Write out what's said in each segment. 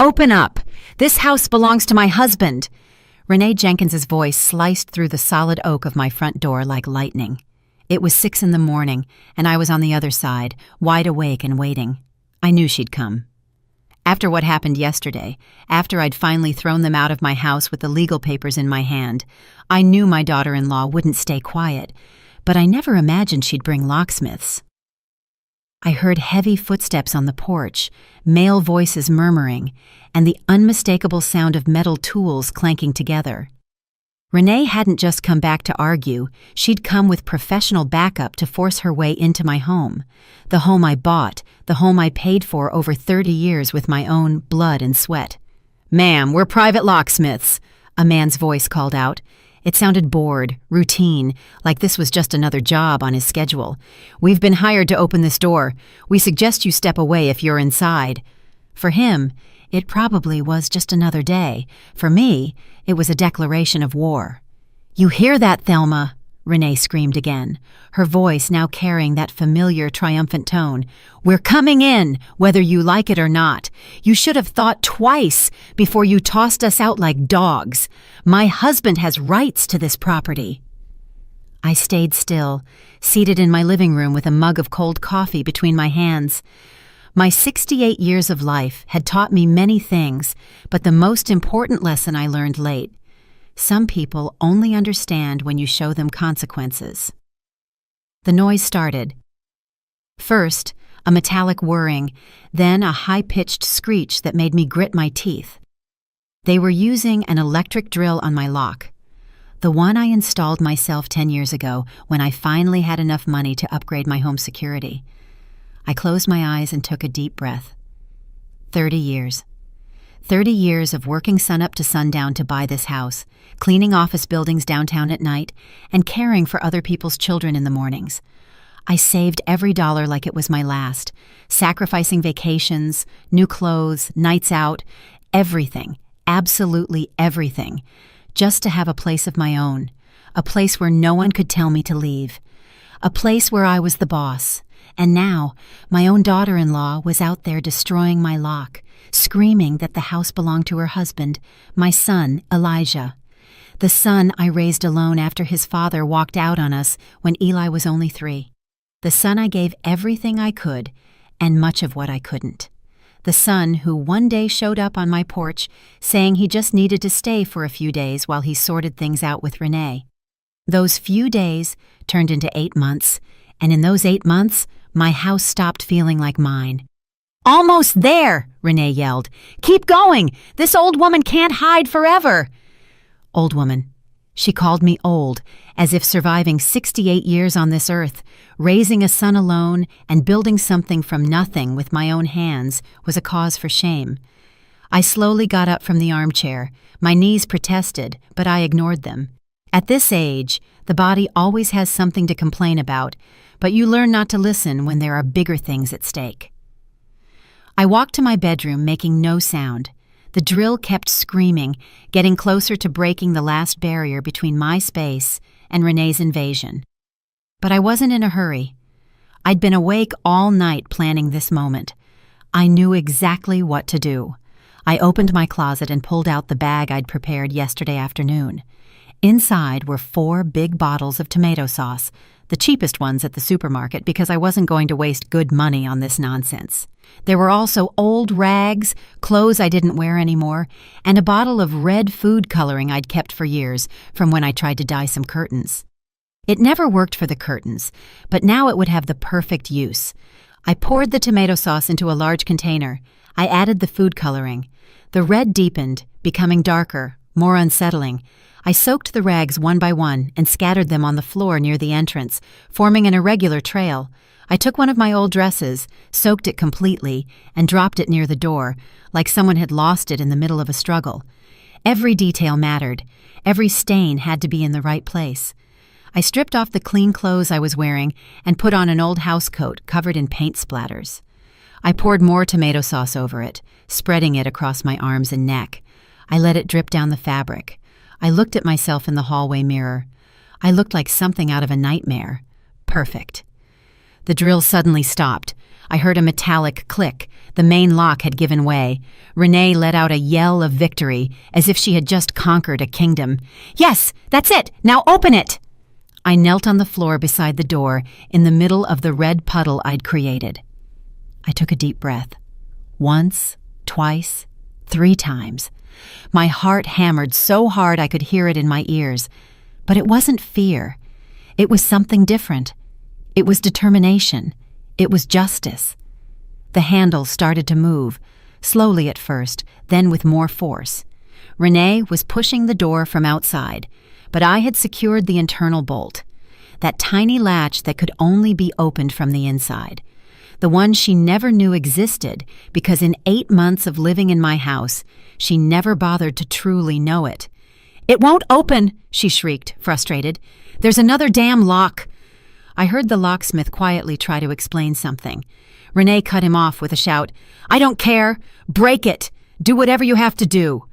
Open up! This house belongs to my husband! Renee Jenkins's voice sliced through the solid oak of my front door like lightning. It was 6 a.m, and I was on the other side, wide awake and waiting. I knew she'd come. After what happened yesterday, after I'd finally thrown them out of my house with the legal papers in my hand, I knew my daughter-in-law wouldn't stay quiet, but I never imagined she'd bring locksmiths. I heard heavy footsteps on the porch, male voices murmuring, and the unmistakable sound of metal tools clanking together. Renee hadn't just come back to argue, she'd come with professional backup to force her way into my home. The home I bought, the home I paid for over 30 years with my own blood and sweat. "Ma'am, we're private locksmiths," a man's voice called out. It sounded bored, routine, like this was just another job on his schedule. "We've been hired to open this door. We suggest you step away if you're inside." For him, it probably was just another day. For me, it was a declaration of war. "You hear that, Thelma?" Renee screamed again, her voice now carrying that familiar, triumphant tone. "We're coming in, whether you like it or not. You should have thought twice before you tossed us out like dogs. My husband has rights to this property." I stayed still, seated in my living room with a mug of cold coffee between my hands. My 68 years of life had taught me many things, but the most important lesson I learned late. Some people only understand when you show them consequences. The noise started. First, a metallic whirring, then a high-pitched screech that made me grit my teeth. They were using an electric drill on my lock, the one I installed myself 10 years ago when I finally had enough money to upgrade my home security. I closed my eyes and took a deep breath. 30 years. 30 years of working sunup to sundown to buy this house, cleaning office buildings downtown at night, and caring for other people's children in the mornings. I saved every dollar like it was my last, sacrificing vacations, new clothes, nights out, everything, absolutely everything, just to have a place of my own, a place where no one could tell me to leave, a place where I was the boss. And now, my own daughter-in-law was out there destroying my lock, screaming that the house belonged to her husband, my son, Elijah. The son I raised alone after his father walked out on us when Eli was only 3. The son I gave everything I could, and much of what I couldn't. The son who one day showed up on my porch saying he just needed to stay for a few days while he sorted things out with Renee. Those few days turned into 8 months, and in those 8 months, my house stopped feeling like mine. "Almost there!" Renee yelled. "Keep going! This old woman can't hide forever!" Old woman. She called me old, as if surviving 68 years on this earth, raising a son alone and building something from nothing with my own hands was a cause for shame. I slowly got up from the armchair. My knees protested, but I ignored them. At this age, the body always has something to complain about, but you learn not to listen when there are bigger things at stake. I walked to my bedroom, making no sound. The drill kept screaming, getting closer to breaking the last barrier between my space and Renee's invasion. But I wasn't in a hurry. I'd been awake all night planning this moment. I knew exactly what to do. I opened my closet and pulled out the bag I'd prepared yesterday afternoon. Inside were 4 big bottles of tomato sauce, the cheapest ones at the supermarket because I wasn't going to waste good money on this nonsense. There were also old rags, clothes I didn't wear anymore, and a bottle of red food coloring I'd kept for years from when I tried to dye some curtains. It never worked for the curtains, but now it would have the perfect use. I poured the tomato sauce into a large container. I added the food coloring. The red deepened, becoming darker, more unsettling. I soaked the rags one by one and scattered them on the floor near the entrance, forming an irregular trail. I took one of my old dresses, soaked it completely, and dropped it near the door, like someone had lost it in the middle of a struggle. Every detail mattered. Every stain had to be in the right place. I stripped off the clean clothes I was wearing and put on an old housecoat covered in paint splatters. I poured more tomato sauce over it, spreading it across my arms and neck. I let it drip down the fabric. I looked at myself in the hallway mirror. I looked like something out of a nightmare. Perfect. The drill suddenly stopped. I heard a metallic click. The main lock had given way. Renee let out a yell of victory, as if she had just conquered a kingdom. "Yes, that's it! Now open it!" I knelt on the floor beside the door, in the middle of the red puddle I'd created. I took a deep breath. Once, twice, 3 times. My heart hammered so hard I could hear it in my ears. But it wasn't fear. It was something different. It was determination. It was justice. The handle started to move, slowly at first, then with more force. Renee was pushing the door from outside, but I had secured the internal bolt, that tiny latch that could only be opened from the inside, the one she never knew existed because in 8 months of living in my house, she never bothered to truly know it. "It won't open," she shrieked, frustrated. "There's another damn lock." I heard the locksmith quietly try to explain something. Renee cut him off with a shout. "I don't care. Break it. Do whatever you have to do."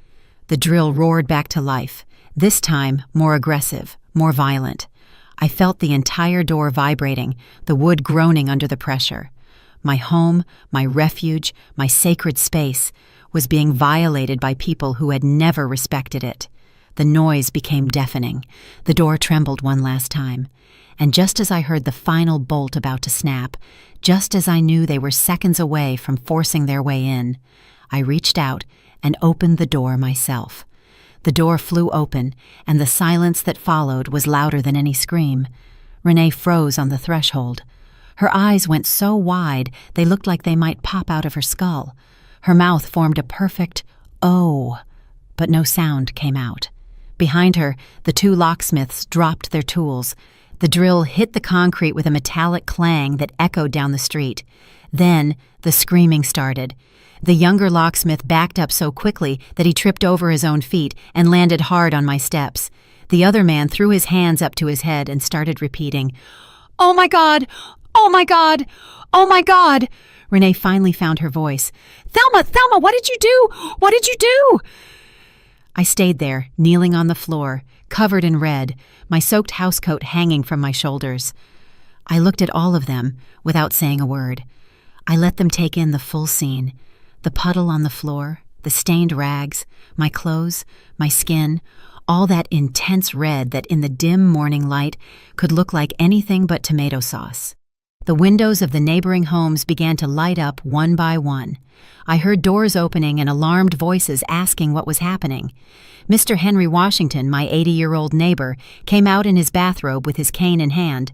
The drill roared back to life, this time more aggressive, more violent. I felt the entire door vibrating, the wood groaning under the pressure. My home, my refuge, my sacred space was being violated by people who had never respected it. The noise became deafening. The door trembled one last time. And just as I heard the final bolt about to snap, just as I knew they were seconds away from forcing their way in, I reached out and opened the door myself. The door flew open, and the silence that followed was louder than any scream. Renee froze on the threshold. Her eyes went so wide they looked like they might pop out of her skull. Her mouth formed a perfect "oh," but no sound came out. Behind her, the 2 locksmiths dropped their tools. The drill hit the concrete with a metallic clang that echoed down the street. Then the screaming started. The younger locksmith backed up so quickly that he tripped over his own feet and landed hard on my steps. The other man threw his hands up to his head and started repeating, "Oh my God! Oh my God! Oh my God!" Renee finally found her voice. Thelma, what did you do? What did you do?" I stayed there, kneeling on the floor, covered in red, my soaked housecoat hanging from my shoulders. I looked at all of them without saying a word. I let them take in the full scene, the puddle on the floor, the stained rags, my clothes, my skin, all that intense red that in the dim morning light could look like anything but tomato sauce. The windows of the neighboring homes began to light up one by one. I heard doors opening and alarmed voices asking what was happening. Mr. Henry Washington, my 80-year-old neighbor, came out in his bathrobe with his cane in hand.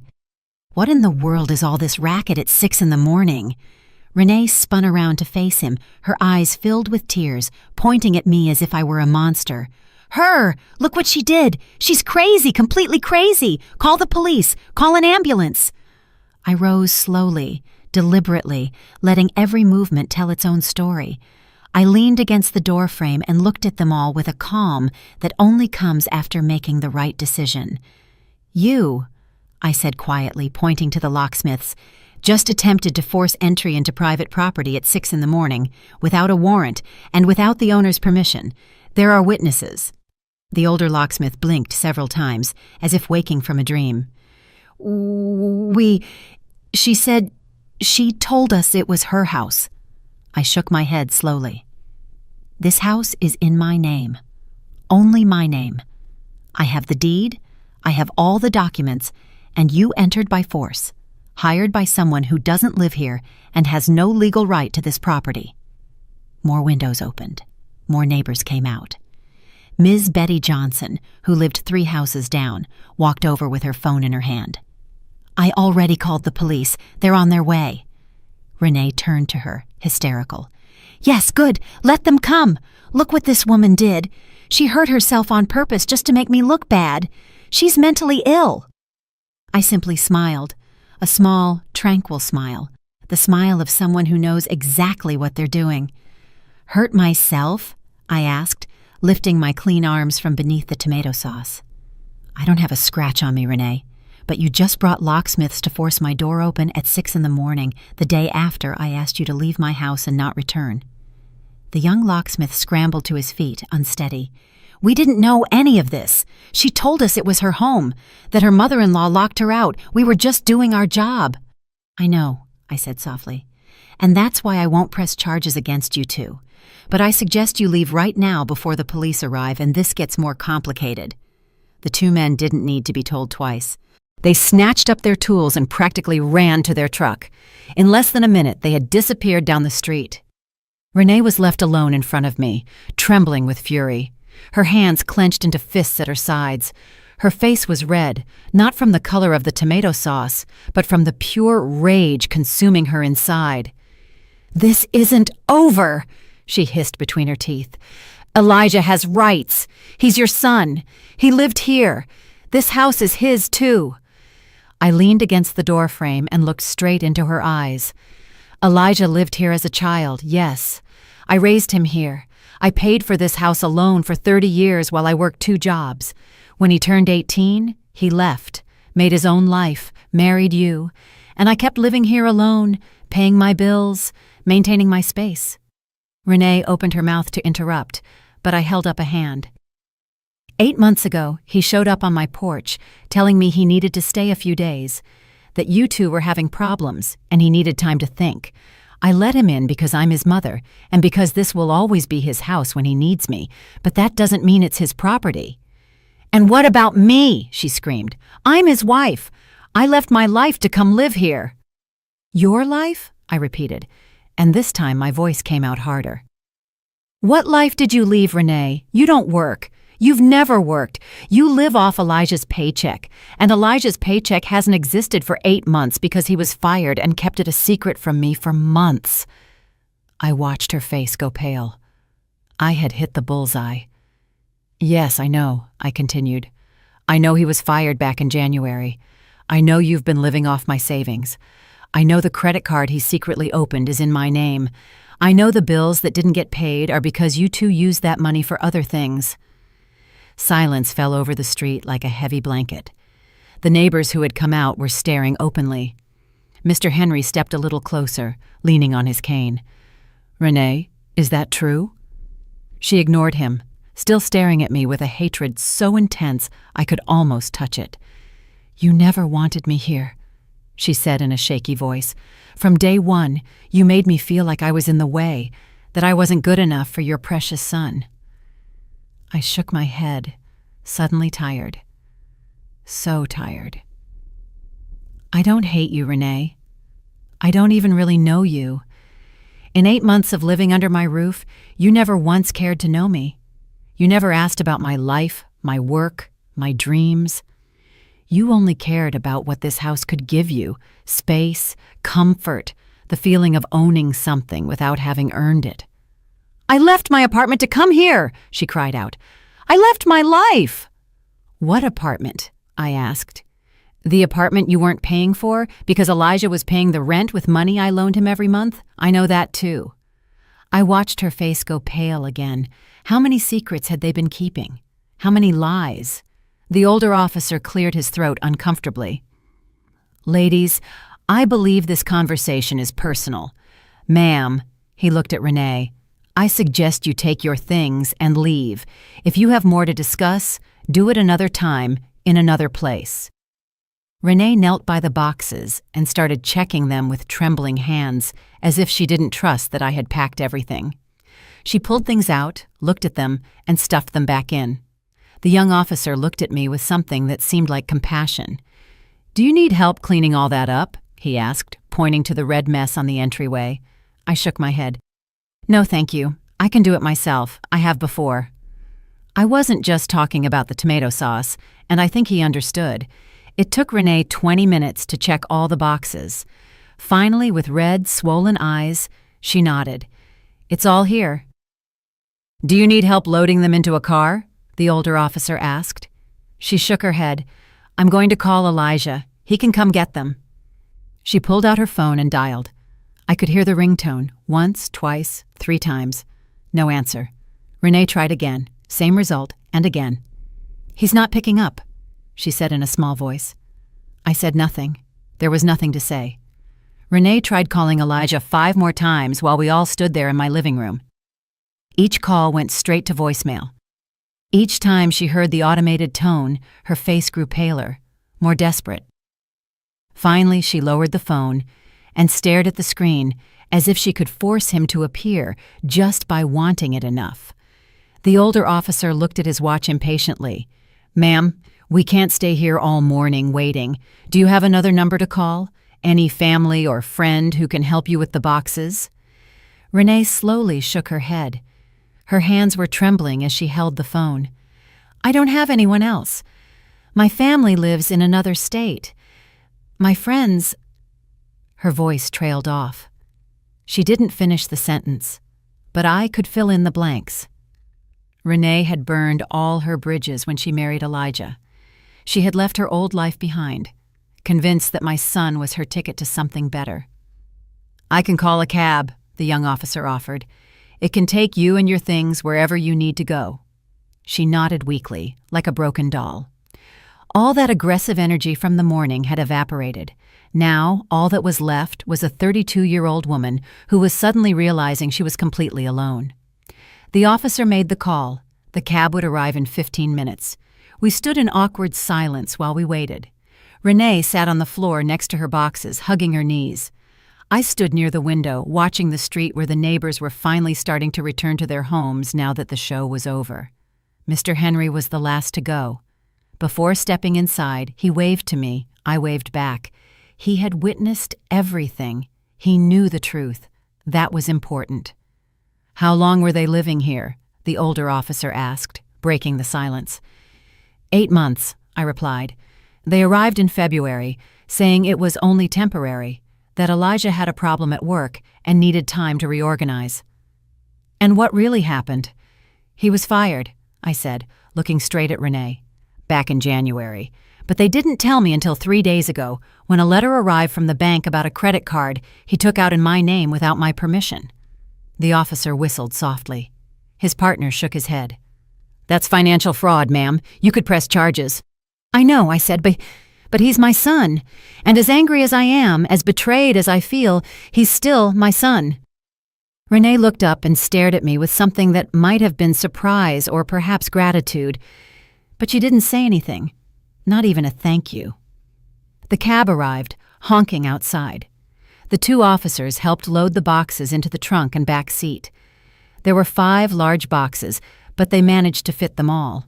"What in the world is all this racket at 6 in the morning?" Renee spun around to face him, her eyes filled with tears, pointing at me as if I were a monster. "Her! Look what she did! She's crazy, completely crazy! Call the police! Call an ambulance!" I rose slowly, deliberately, letting every movement tell its own story. I leaned against the doorframe and looked at them all with a calm that only comes after making the right decision. "You," I said quietly, pointing to the locksmiths, "just attempted to force entry into private property at 6 in the morning, without a warrant and without the owner's permission. There are witnesses." The older locksmith blinked several times, as if waking from a dream. She said, she told us it was her house." I shook my head slowly. "This house is in my name. Only my name. I have the deed, I have all the documents, and you entered by force, hired by someone who doesn't live here and has no legal right to this property." More windows opened. More neighbors came out. Ms. Betty Johnson, who lived 3 houses down, walked over with her phone in her hand. "I already called the police. They're on their way." Renee turned to her, hysterical. "Yes, good. Let them come. Look what this woman did. She hurt herself on purpose just to make me look bad. She's mentally ill." I simply smiled, a small, tranquil smile, the smile of someone who knows exactly what they're doing. "Hurt myself?" I asked, lifting my clean arms from beneath the tomato sauce. "I don't have a scratch on me, Renee. But you just brought locksmiths to force my door open at 6 in the morning, the day after I asked you to leave my house and not return." The young locksmith scrambled to his feet, unsteady. "We didn't know any of this. She told us it was her home, that her mother-in-law locked her out. We were just doing our job." "I know," I said softly. and that's why I won't press charges against you two. But I suggest you leave right now before the police arrive and this gets more complicated." The two men didn't need to be told twice. They snatched up their tools and practically ran to their truck. In less than a minute, they had disappeared down the street. Renee was left alone in front of me, trembling with fury. Her hands clenched into fists at her sides. Her face was red, not from the color of the tomato sauce, but from the pure rage consuming her inside. "This isn't over," she hissed between her teeth. "Elijah has rights. He's your son. He lived here. This house is his, too." I leaned against the doorframe and looked straight into her eyes. "Elijah lived here as a child, yes. I raised him here. I paid for this house alone for 30 years while I worked 2 jobs. When he turned 18, he left, made his own life, married you, and I kept living here alone, paying my bills, maintaining my space." Renee opened her mouth to interrupt, but I held up a hand. "8 months ago, he showed up on my porch, telling me he needed to stay a few days, that you two were having problems, and he needed time to think. I let him in because I'm his mother, and because this will always be his house when he needs me, but that doesn't mean it's his property." "And what about me?" she screamed. "I'm his wife. I left my life to come live here." "Your life?" I repeated, and this time my voice came out harder. "What life did you leave, Renee? You don't work. You've never worked. You live off Elijah's paycheck, and Elijah's paycheck hasn't existed for 8 months because he was fired and kept it a secret from me for months." I watched her face go pale. I had hit the bullseye. "Yes, I know," I continued. "I know he was fired back in January. I know you've been living off my savings. I know the credit card he secretly opened is in my name. I know the bills that didn't get paid are because you two used that money for other things." Silence fell over the street like a heavy blanket. The neighbors who had come out were staring openly. Mr. Henry stepped a little closer, leaning on his cane. "Renee, is that true?" She ignored him, still staring at me with a hatred so intense I could almost touch it. "You never wanted me here," she said in a shaky voice. "From day one, you made me feel like I was in the way, that I wasn't good enough for your precious son." I shook my head, suddenly tired. So tired. "I don't hate you, Renee. I don't even really know you. In 8 months of living under my roof, you never once cared to know me. You never asked about my life, my work, my dreams. You only cared about what this house could give you: space, comfort, the feeling of owning something without having earned it." "I left my apartment to come here," she cried out. "I left my life." "What apartment?" I asked. "The apartment you weren't paying for because Elijah was paying the rent with money I loaned him every month? I know that too." I watched her face go pale again. How many secrets had they been keeping? How many lies? The older officer cleared his throat uncomfortably. "Ladies, I believe this conversation is personal. Ma'am," he looked at Renee, "I suggest you take your things and leave. If you have more to discuss, do it another time, in another place." Renee knelt by the boxes and started checking them with trembling hands, as if she didn't trust that I had packed everything. She pulled things out, looked at them, and stuffed them back in. The young officer looked at me with something that seemed like compassion. "Do you need help cleaning all that up?" he asked, pointing to the red mess on the entryway. I shook my head. "No, thank you. I can do it myself. I have before." I wasn't just talking about the tomato sauce, and I think he understood. It took Renee 20 minutes to check all the boxes. Finally, with red, swollen eyes, she nodded. "It's all here." "Do you need help loading them into a car?" the older officer asked. She shook her head. "I'm going to call Elijah. He can come get them." She pulled out her phone and dialed. I could hear the ringtone, once, twice, 3 times. No answer. Renee tried again, same result, and again. "He's not picking up," she said in a small voice. I said nothing. There was nothing to say. Renee tried calling Elijah 5 more times while we all stood there in my living room. Each call went straight to voicemail. Each time she heard the automated tone, her face grew paler, more desperate. Finally, she lowered the phone and stared at the screen as if she could force him to appear just by wanting it enough. The older officer looked at his watch impatiently. "Ma'am, we can't stay here all morning waiting. Do you have another number to call? Any family or friend who can help you with the boxes?" Renee slowly shook her head. Her hands were trembling as she held the phone. "I don't have anyone else. My family lives in another state. My friends—" Her voice trailed off. She didn't finish the sentence, but I could fill in the blanks. Renee had burned all her bridges when she married Elijah. She had left her old life behind, convinced that my son was her ticket to something better. "I can call a cab," the young officer offered. "It can take you and your things wherever you need to go." She nodded weakly, like a broken doll. All that aggressive energy from the morning had evaporated. Now, all that was left was a 32-year-old woman who was suddenly realizing she was completely alone. The officer made the call. The cab would arrive in 15 minutes. We stood in awkward silence while we waited. Renee sat on the floor next to her boxes, hugging her knees. I stood near the window, watching the street where the neighbors were finally starting to return to their homes now that the show was over. Mr. Henry was the last to go. Before stepping inside, he waved to me. I waved back. He had witnessed everything. He knew the truth. That was important. "How long were they living here?" the older officer asked, breaking the silence. 8 months, I replied. They arrived in February, saying it was only temporary, that Elijah had a problem at work and needed time to reorganize. "And what really happened?" "He was fired," I said, looking straight at Renee. "Back in January. But they didn't tell me until 3 days ago, when a letter arrived from the bank about a credit card he took out in my name without my permission." The officer whistled softly. His partner shook his head. "That's financial fraud, ma'am. You could press charges." "I know," I said, but he's my son. And as angry as I am, as betrayed as I feel, he's still my son." Renee looked up and stared at me with something that might have been surprise or perhaps gratitude. But she didn't say anything, not even a thank you. The cab arrived, honking outside. The 2 officers helped load the boxes into the trunk and back seat. There were 5 large boxes, but they managed to fit them all.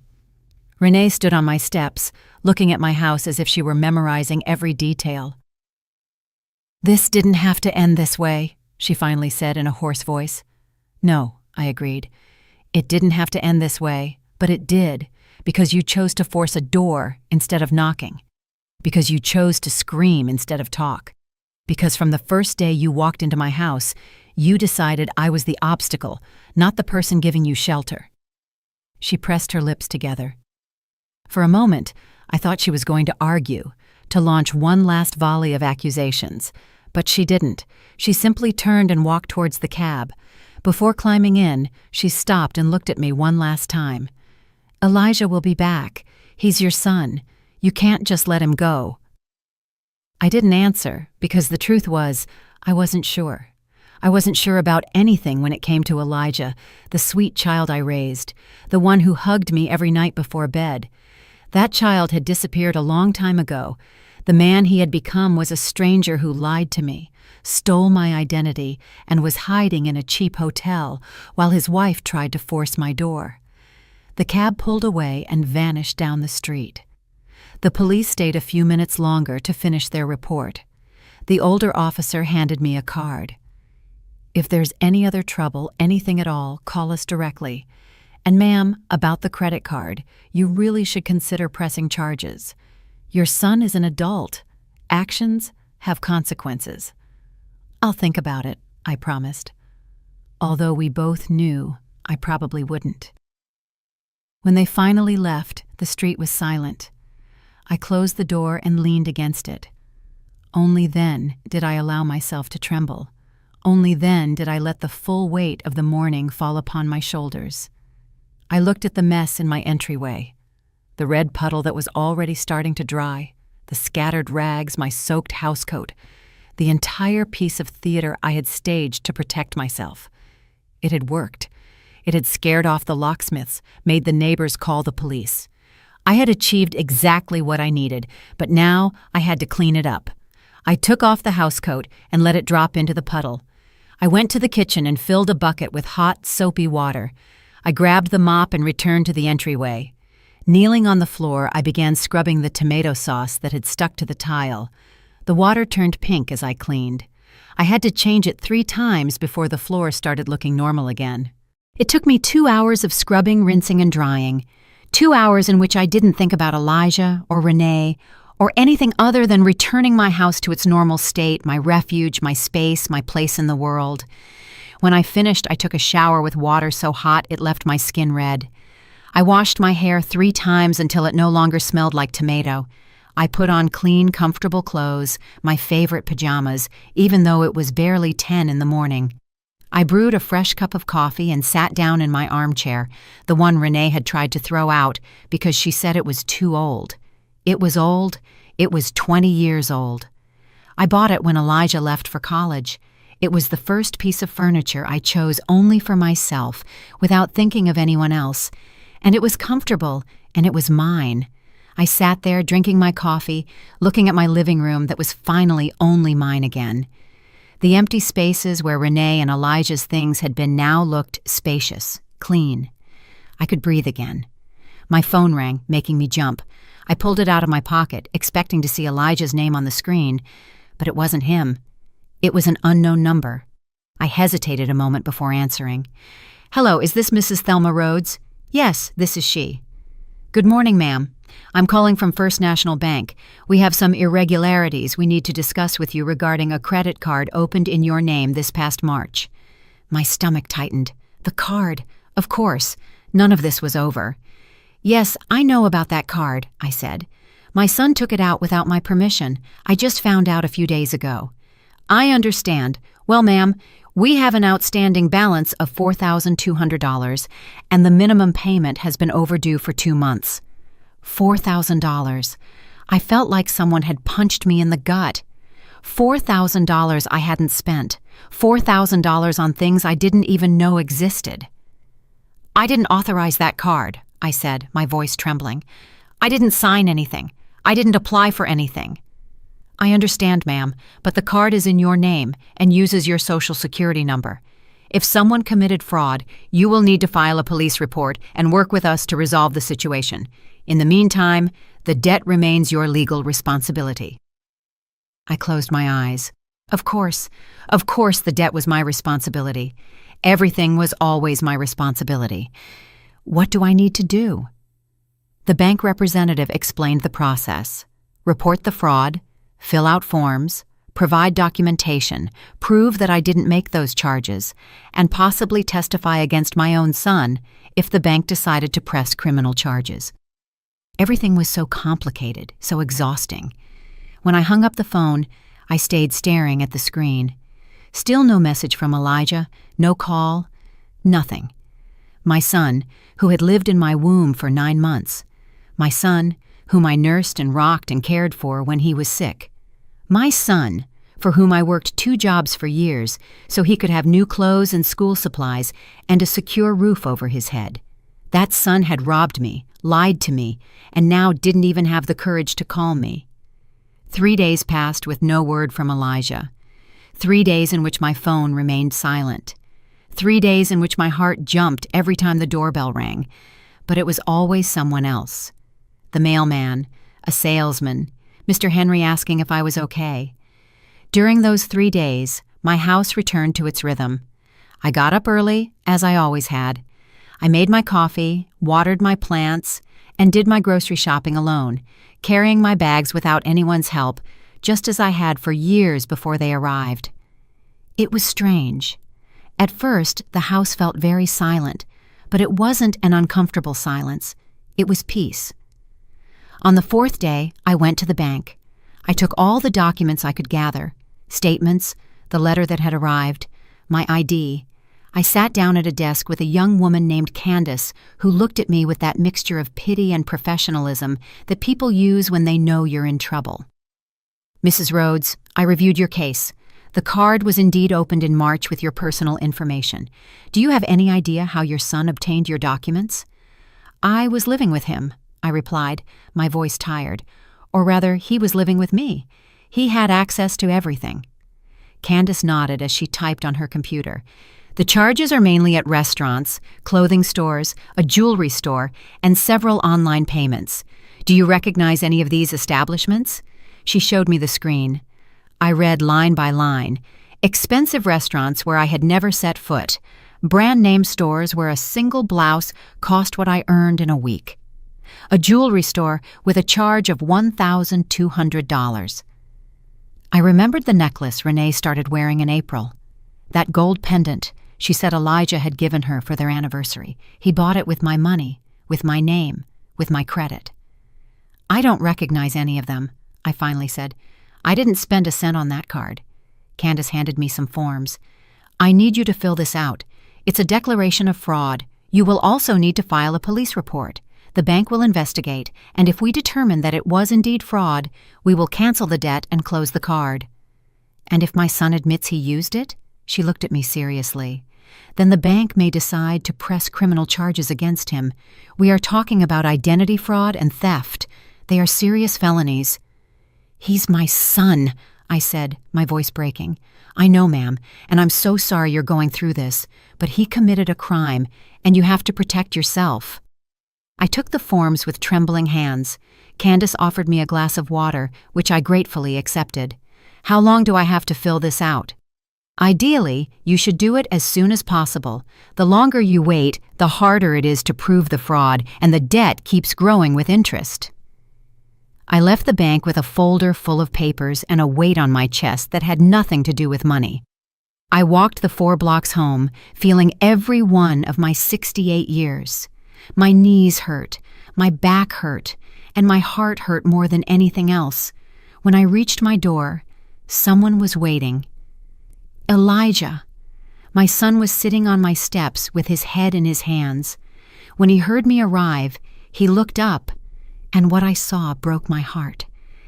Renee stood on my steps, looking at my house as if she were memorizing every detail. "This didn't have to end this way," she finally said in a hoarse voice. "No," I agreed. "It didn't have to end this way, but it did, because you chose to force a door instead of knocking, because you chose to scream instead of talk, because from the first day you walked into my house, you decided I was the obstacle, not the person giving you shelter." She pressed her lips together. For a moment, I thought she was going to argue, to launch one last volley of accusations, but she didn't. She simply turned and walked towards the cab. Before climbing in, she stopped and looked at me one last time. "Elijah will be back. He's your son. You can't just let him go." I didn't answer, because the truth was, I wasn't sure. I wasn't sure about anything when it came to Elijah, the sweet child I raised, the one who hugged me every night before bed. That child had disappeared a long time ago. The man he had become was a stranger who lied to me, stole my identity, and was hiding in a cheap hotel while his wife tried to force my door. The cab pulled away and vanished down the street. The police stayed a few minutes longer to finish their report. The older officer handed me a card. "If there's any other trouble, anything at all, call us directly. And ma'am, about the credit card, you really should consider pressing charges. Your son is an adult. Actions have consequences." "I'll think about it," I promised. Although we both knew I probably wouldn't. When they finally left, the street was silent. I closed the door and leaned against it. Only then did I allow myself to tremble. Only then did I let the full weight of the morning fall upon my shoulders. I looked at the mess in my entryway, the red puddle that was already starting to dry, the scattered rags, my soaked housecoat, the entire piece of theater I had staged to protect myself. It had worked. It had scared off the locksmiths, made the neighbors call the police. I had achieved exactly what I needed, but now I had to clean it up. I took off the housecoat and let it drop into the puddle. I went to the kitchen and filled a bucket with hot, soapy water. I grabbed the mop and returned to the entryway. Kneeling on the floor, I began scrubbing the tomato sauce that had stuck to the tile. The water turned pink as I cleaned. I had to change it 3 times before the floor started looking normal again. It took me 2 hours of scrubbing, rinsing, and drying. 2 hours in which I didn't think about Elijah or Renee or anything other than returning my house to its normal state, my refuge, my space, my place in the world. When I finished, I took a shower with water so hot it left my skin red. I washed my hair 3 times until it no longer smelled like tomato. I put on clean, comfortable clothes, my favorite pajamas, even though it was barely 10 in the morning. I brewed a fresh cup of coffee and sat down in my armchair, the one Renee had tried to throw out because she said it was too old. It was old. It was 20 years old. I bought it when Elijah left for college. It was the first piece of furniture I chose only for myself, without thinking of anyone else. And it was comfortable, and it was mine. I sat there drinking my coffee, looking at my living room that was finally only mine again. The empty spaces where Renee and Elijah's things had been now looked spacious, clean. I could breathe again. My phone rang, making me jump. I pulled it out of my pocket, expecting to see Elijah's name on the screen, but it wasn't him. It was an unknown number. I hesitated a moment before answering. "Hello, is this Mrs. Thelma Rhodes?" "Yes, this is she." "Good morning, ma'am. I'm calling from First National Bank. We have some irregularities we need to discuss with you regarding a credit card opened in your name this past March." My stomach tightened. The card. Of course. None of this was over. "Yes, I know about that card," I said. "My son took it out without my permission. I just found out a few days ago." "I understand. Well, ma'am, we have an outstanding balance of $4,200, and the minimum payment has been overdue for 2 months. $4,000. I felt like someone had punched me in the gut. $4,000 I hadn't spent. $4,000 on things I didn't even know existed. "I didn't authorize that card," I said, my voice trembling. "I didn't sign anything. I didn't apply for anything." "I understand, ma'am, but the card is in your name and uses your Social Security number. If someone committed fraud, you will need to file a police report and work with us to resolve the situation. In the meantime, the debt remains your legal responsibility." I closed my eyes. Of course the debt was my responsibility. Everything was always my responsibility. What do I need to do? The bank representative explained the process. Report the fraud, fill out forms, provide documentation, prove that I didn't make those charges, and possibly testify against my own son if the bank decided to press criminal charges. Everything was so complicated, so exhausting. When I hung up the phone, I stayed staring at the screen. Still no message from Elijah, no call, nothing. My son, who had lived in my womb for 9 months. My son, whom I nursed and rocked and cared for when he was sick. My son, for whom I worked 2 jobs for years so he could have new clothes and school supplies and a secure roof over his head. That son had robbed me, lied to me, and now didn't even have the courage to call me. 3 days passed with no word from Elijah. 3 days in which my phone remained silent. 3 days in which my heart jumped every time the doorbell rang, but it was always someone else. The mailman, a salesman, Mr. Henry asking if I was okay. During those 3 days, my house returned to its rhythm. I got up early, as I always had. I made my coffee, watered my plants, and did my grocery shopping alone, carrying my bags without anyone's help, just as I had for years before they arrived. It was strange. At first, the house felt very silent, but it wasn't an uncomfortable silence. It was peace. On the 4th day, I went to the bank. I took all the documents I could gather, statements, the letter that had arrived, my ID. I sat down at a desk with a young woman named Candace who looked at me with that mixture of pity and professionalism that people use when they know you're in trouble. "Mrs. Rhodes, I reviewed your case. The card was indeed opened in March with your personal information. Do you have any idea how your son obtained your documents?" "I was living with him," I replied, my voice tired. Or rather, he was living with me. He had access to everything. Candace nodded as she typed on her computer. The charges are mainly at restaurants, clothing stores, a jewelry store, and several online payments. Do you recognize any of these establishments? She showed me the screen. I read line by line. Expensive restaurants where I had never set foot. Brand-name stores where a single blouse cost what I earned in a week. A jewelry store with a charge of $1,200. I remembered the necklace Renee started wearing in April. That gold pendant she said Elijah had given her for their anniversary. He bought it with my money, with my name, with my credit. I don't recognize any of them, I finally said. I didn't spend a cent on that card. Candace handed me some forms. I need you to fill this out. It's a declaration of fraud. You will also need to file a police report. The bank will investigate, and if we determine that it was indeed fraud, we will cancel the debt and close the card. And if my son admits he used it? She looked at me seriously. Then the bank may decide to press criminal charges against him. We are talking about identity fraud and theft. They are serious felonies. He's my son, I said, my voice breaking. I know, ma'am, and I'm so sorry you're going through this, but he committed a crime, and you have to protect yourself. I took the forms with trembling hands. Candace offered me a glass of water, which I gratefully accepted. How long do I have to fill this out? Ideally, you should do it as soon as possible. The longer you wait, the harder it is to prove the fraud, and the debt keeps growing with interest. I left the bank with a folder full of papers and a weight on my chest that had nothing to do with money. I walked the 4 blocks home, feeling every one of my 68 years. My knees hurt, my back hurt, and my heart hurt more than anything else. When I reached my door, someone was waiting. Elijah. My son was sitting on my steps with his head in his hands. When he heard me arrive, he looked up, and what I saw broke my heart.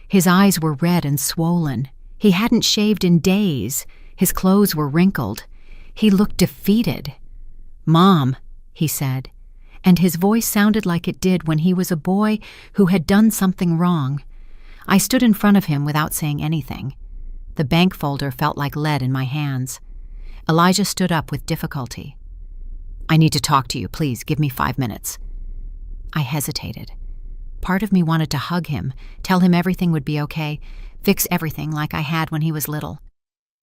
His eyes were red and swollen. He hadn't shaved in days. His clothes were wrinkled. He looked defeated. "Mom," he said, and his voice sounded like it did when he was a boy who had done something wrong. I stood in front of him without saying anything. The bank folder felt like lead in my hands. Elijah stood up with difficulty. "I need to talk to you. Please, give me 5 minutes." I hesitated. Part of me wanted to hug him, tell him everything would be okay, fix everything like I had when he was little.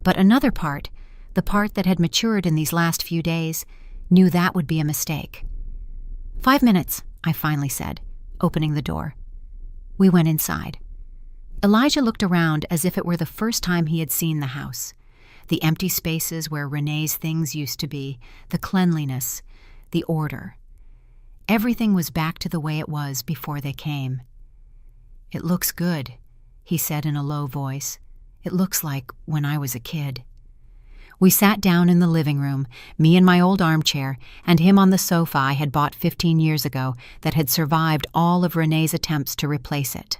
But another part, the part that had matured in these last few days, knew that would be a mistake. 5 minutes, I finally said, opening the door. We went inside. Elijah looked around as if it were the first time he had seen the house. The empty spaces where Renee's things used to be, the cleanliness, the order. Everything was back to the way it was before they came. "It looks good," he said in a low voice. "It looks like when I was a kid." We sat down in the living room, me in my old armchair, and him on the sofa I had bought 15 years ago that had survived all of Renee's attempts to replace it.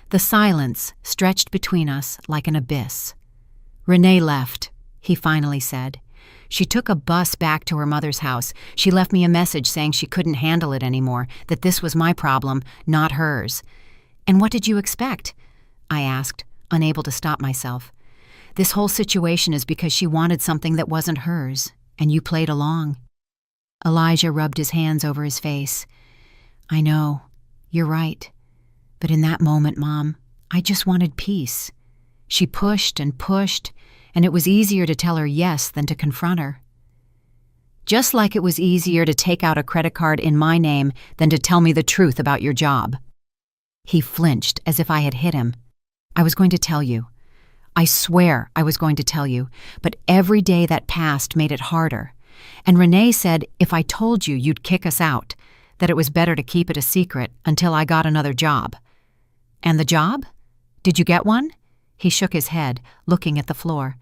The silence stretched between us like an abyss. "Renee left," he finally said. "She took a bus back to her mother's house. She left me a message saying she couldn't handle it anymore, that this was my problem, not hers." "And what did you expect?" I asked, unable to stop myself. "This whole situation is because she wanted something that wasn't hers, and you played along." Elijah rubbed his hands over his face. "I know, you're right. But in that moment, Mom, I just wanted peace. She pushed, and it was easier to tell her yes than to confront her. Just like it was easier to take out a credit card in my name than to tell me the truth about your job." He flinched as if I had hit him. "I was going to tell you. I swear I was going to tell you, but every day that passed made it harder. And Renee said if I told you, you'd kick us out, that it was better to keep it a secret until I got another job." "And the job? Did you get one?" He shook his head, looking at the floor.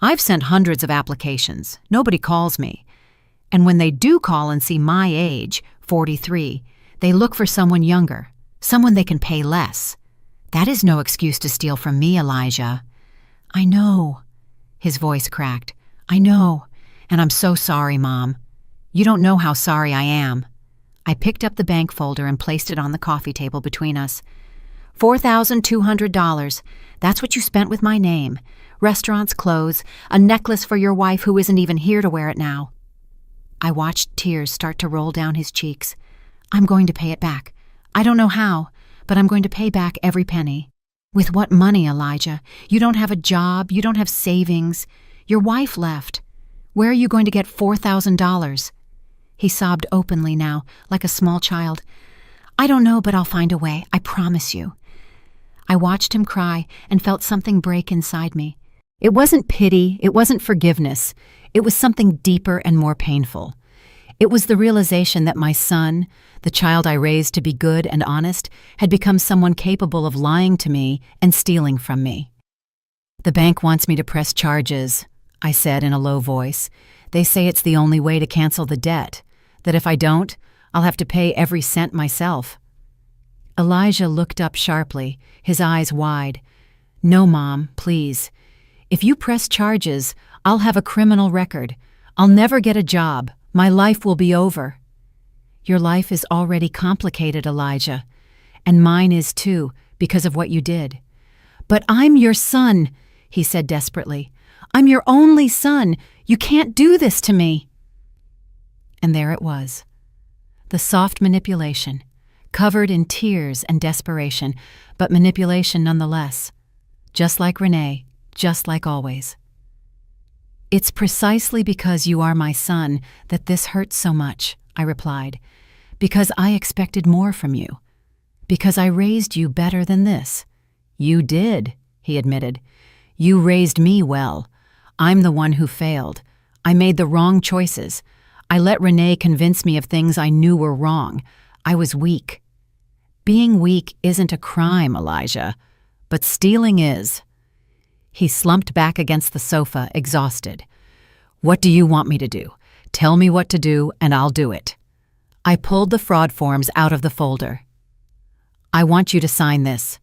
"I've sent hundreds of applications. Nobody calls me. And when they do call and see my age, 43, they look for someone younger, someone they can pay less. That is no excuse to steal from me, Elijah." "I know." His voice cracked. "I know, and I'm so sorry, Mom. You don't know how sorry I am." I picked up the bank folder and placed it on the coffee table between us. $4,200. That's what you spent with my name. Restaurants, clothes, a necklace for your wife who isn't even here to wear it now. I watched tears start to roll down his cheeks. I'm going to pay it back. I don't know how, but I'm going to pay back every penny. With what money, Elijah? You don't have a job, you don't have savings. Your wife left. Where are you going to get $4,000? He sobbed openly now, like a small child. I don't know, but I'll find a way, I promise you. I watched him cry and felt something break inside me. It wasn't pity, it wasn't forgiveness. It was something deeper and more painful. It was the realization that my son, the child I raised to be good and honest, had become someone capable of lying to me and stealing from me. The bank wants me to press charges, I said in a low voice. They say it's the only way to cancel the debt, that if I don't, I'll have to pay every cent myself. Elijah looked up sharply, his eyes wide. No, Mom, please. If you press charges, I'll have a criminal record. I'll never get a job. My life will be over. Your life is already complicated, Elijah, and mine is too, because of what you did. But I'm your son, he said desperately. I'm your only son. You can't do this to me. And there it was. The soft manipulation, covered in tears and desperation, but manipulation nonetheless. Just like Renee, just like always. It's precisely because you are my son that this hurts so much, I replied. Because I expected more from you. Because I raised you better than this. You did, he admitted. You raised me well. I'm the one who failed. I made the wrong choices. I let Renee convince me of things I knew were wrong. I was weak. Being weak isn't a crime, Elijah, but stealing is. He slumped back against the sofa, exhausted. What do you want me to do? Tell me what to do, and I'll do it. I pulled the fraud forms out of the folder. I want you to sign this.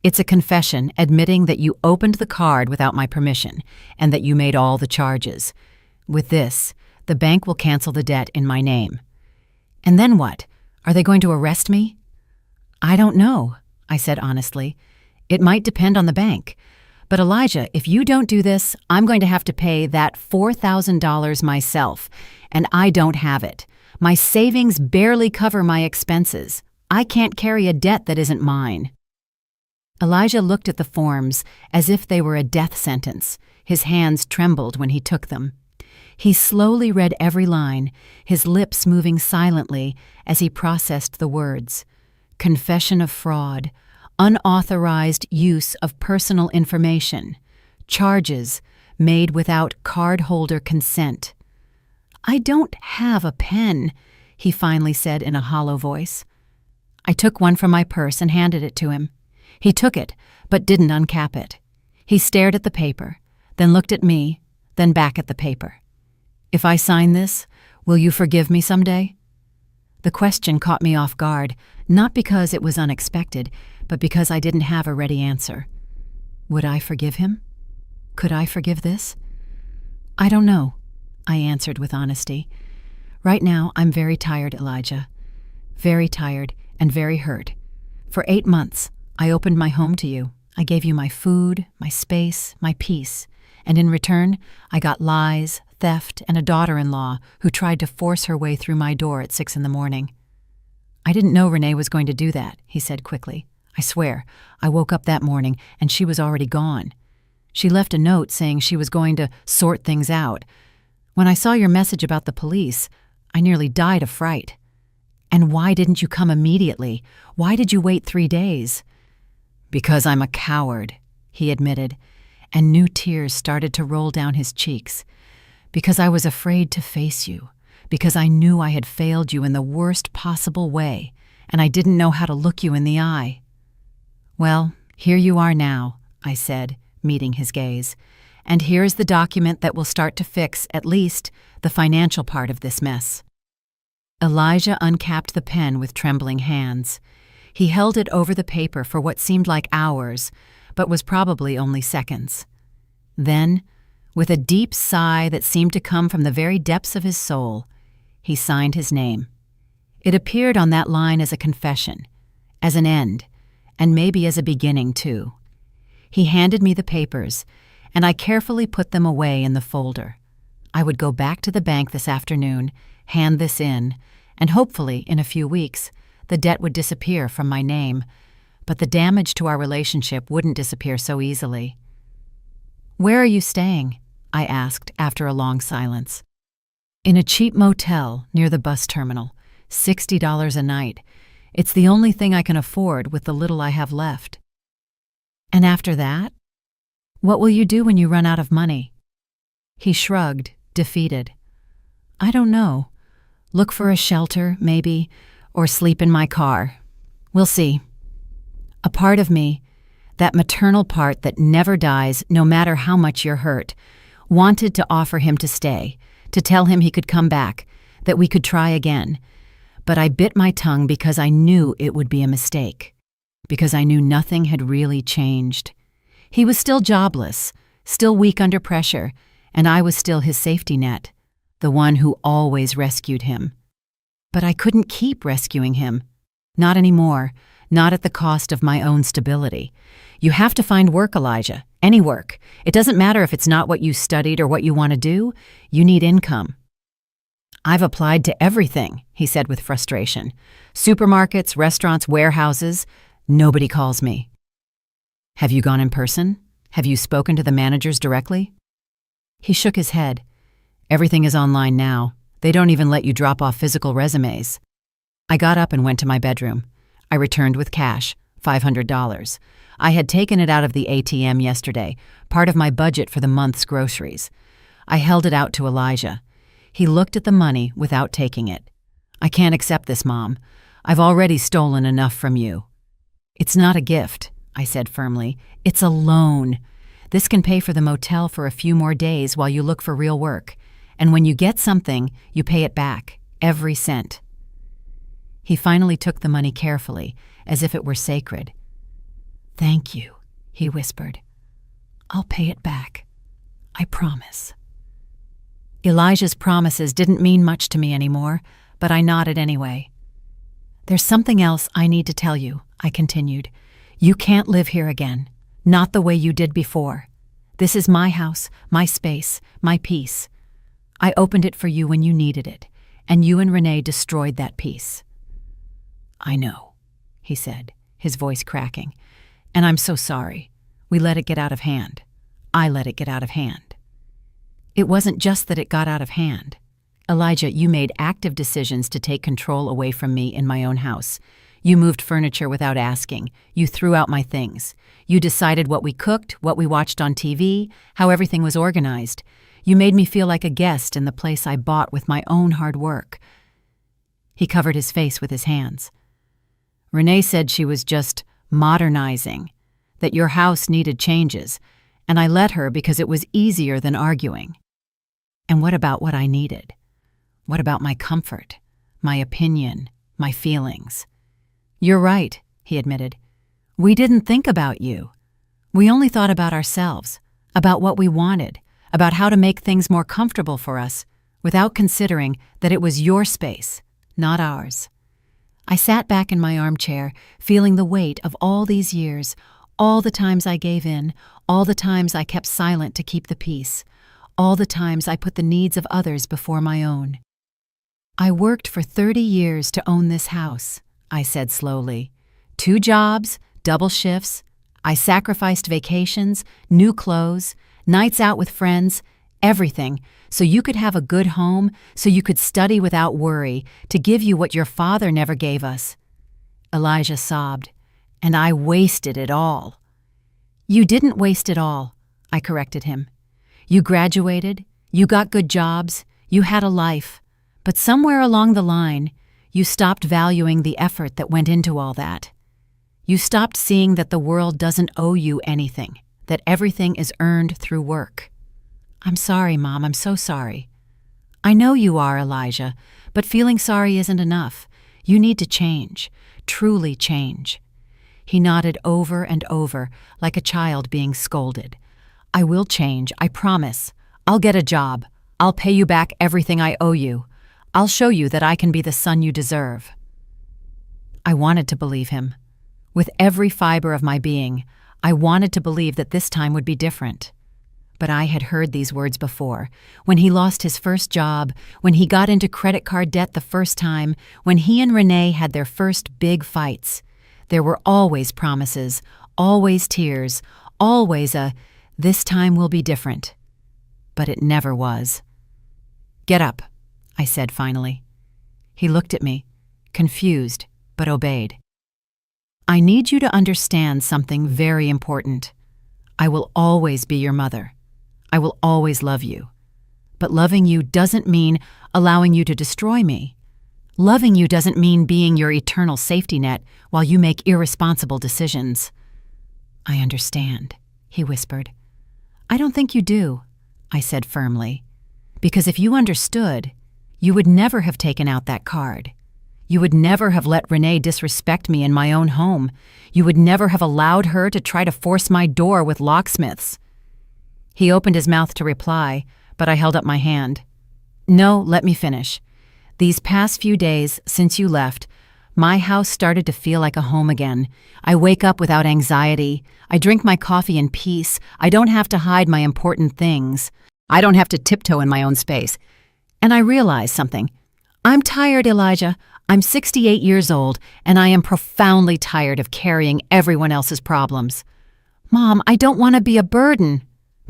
It's a confession admitting that you opened the card without my permission and that you made all the charges. With this, the bank will cancel the debt in my name. And then what? Are they going to arrest me? I don't know, I said honestly. It might depend on the bank. But Elijah, if you don't do this, I'm going to have to pay that $4,000 myself, and I don't have it. My savings barely cover my expenses. I can't carry a debt that isn't mine. Elijah looked at the forms as if they were a death sentence. His hands trembled when he took them. He slowly read every line, his lips moving silently as he processed the words. Confession of fraud. Unauthorized use of personal information. Charges made without cardholder consent. I don't have a pen, he finally said in a hollow voice. I took one from my purse and handed it to him. He took it, but didn't uncap it. He stared at the paper, then looked at me, then back at the paper. If I sign this, will you forgive me someday? The question caught me off guard, not because it was unexpected, but because I didn't have a ready answer. Would I forgive him? Could I forgive this? I don't know, I answered with honesty. Right now, I'm very tired, Elijah. Very tired and very hurt. For 8 months, I opened my home to you. I gave you my food, my space, my peace. And in return, I got lies, theft, and a daughter-in-law who tried to force her way through my door at 6 a.m. I didn't know Renee was going to do that, he said quickly. I swear, I woke up that morning and she was already gone. She left a note saying she was going to sort things out. When I saw your message about the police, I nearly died of fright. And why didn't you come immediately? Why did you wait 3 days? Because I'm a coward, he admitted, and new tears started to roll down his cheeks. Because I was afraid to face you. Because I knew I had failed you in the worst possible way, and I didn't know how to look you in the eye. Well, here you are now, I said, meeting his gaze. And here's the document that will start to fix, at least, the financial part of this mess. Elijah uncapped the pen with trembling hands. He held it over the paper for what seemed like hours, but was probably only seconds. Then, with a deep sigh that seemed to come from the very depths of his soul, he signed his name. It appeared on that line as a confession, as an end, and maybe as a beginning, too. He handed me the papers, and I carefully put them away in the folder. I would go back to the bank this afternoon, hand this in, and hopefully, in a few weeks, the debt would disappear from my name, but the damage to our relationship wouldn't disappear so easily. "Where are you staying?" I asked after a long silence. "In a cheap motel near the bus terminal, $60 a night. It's the only thing I can afford with the little I have left." "And after that? What will you do when you run out of money?" He shrugged, defeated. "I don't know. Look for a shelter, maybe, or sleep in my car. We'll see." A part of me, that maternal part that never dies no matter how much you're hurt, wanted to offer him to stay, to tell him he could come back, that we could try again. But I bit my tongue because I knew it would be a mistake, because I knew nothing had really changed. He was still jobless, still weak under pressure, and I was still his safety net, the one who always rescued him. But I couldn't keep rescuing him. Not anymore, not at the cost of my own stability. You have to find work, Elijah, any work. It doesn't matter if it's not what you studied or what you want to do, you need income. "I've applied to everything," he said with frustration. "Supermarkets, restaurants, warehouses. Nobody calls me." "Have you gone in person? Have you spoken to the managers directly?" He shook his head. "Everything is online now. They don't even let you drop off physical resumes." I got up and went to my bedroom. I returned with cash, $500. I had taken it out of the ATM yesterday, part of my budget for the month's groceries. I held it out to Elijah. He looked at the money without taking it. "I can't accept this, Mom. I've already stolen enough from you." "It's not a gift," I said firmly. "It's a loan. This can pay for the motel for a few more days while you look for real work. And when you get something, you pay it back, every cent." He finally took the money carefully, as if it were sacred. "Thank you," he whispered. "I'll pay it back. I promise." Elijah's promises didn't mean much to me anymore, but I nodded anyway. "There's something else I need to tell you," I continued. "You can't live here again, not the way you did before. This is my house, my space, my peace. I opened it for you when you needed it, and you and Renee destroyed that peace." "I know," he said, his voice cracking. "And I'm so sorry. We let it get out of hand. I let it get out of hand." "It wasn't just that it got out of hand. Elijah, you made active decisions to take control away from me in my own house. You moved furniture without asking. You threw out my things. You decided what we cooked, what we watched on TV, how everything was organized. You made me feel like a guest in the place I bought with my own hard work." He covered his face with his hands. "Renee said she was just modernizing, that your house needed changes, and I let her because it was easier than arguing. And what about what I needed? What about my comfort, my opinion, my feelings?" "You're right," he admitted. "We didn't think about you. We only thought about ourselves, about what we wanted, about how to make things more comfortable for us, without considering that it was your space, not ours." I sat back in my armchair, feeling the weight of all these years, all the times I gave in, all the times I kept silent to keep the peace, all the times I put the needs of others before my own. "I worked for 30 years to own this house," I said slowly. 2 jobs, double shifts. I sacrificed vacations, new clothes, nights out with friends, everything, so you could have a good home, so you could study without worry, to give you what your father never gave us." Elijah sobbed. "And I wasted it all." "You didn't waste it all," I corrected him. "You graduated, you got good jobs, you had a life, but somewhere along the line, you stopped valuing the effort that went into all that. You stopped seeing that the world doesn't owe you anything, that everything is earned through work." "I'm sorry, Mom, I'm so sorry." "I know you are, Elijah, but feeling sorry isn't enough. You need to change, truly change." He nodded over and over, like a child being scolded. "I will change, I promise. I'll get a job. I'll pay you back everything I owe you. I'll show you that I can be the son you deserve." I wanted to believe him. With every fiber of my being, I wanted to believe that this time would be different. But I had heard these words before. When he lost his first job, when he got into credit card debt the first time, when he and Renee had their first big fights. There were always promises, always tears, always a, "This time will be different." But it never was. "Get up," I said finally. He looked at me, confused, but obeyed. "I need you to understand something very important. I will always be your mother. I will always love you. But loving you doesn't mean allowing you to destroy me. Loving you doesn't mean being your eternal safety net while you make irresponsible decisions." "I understand," he whispered. "I don't think you do," I said firmly. "Because if you understood, you would never have taken out that card. You would never have let Renee disrespect me in my own home. You would never have allowed her to try to force my door with locksmiths." He opened his mouth to reply, but I held up my hand. "No, let me finish. These past few days, since you left, my house started to feel like a home again. I wake up without anxiety. I drink my coffee in peace. I don't have to hide my important things. I don't have to tiptoe in my own space. And I realized something. I'm tired, Elijah. I'm 68 years old, and I am profoundly tired of carrying everyone else's problems." "Mom, I don't want to be a burden."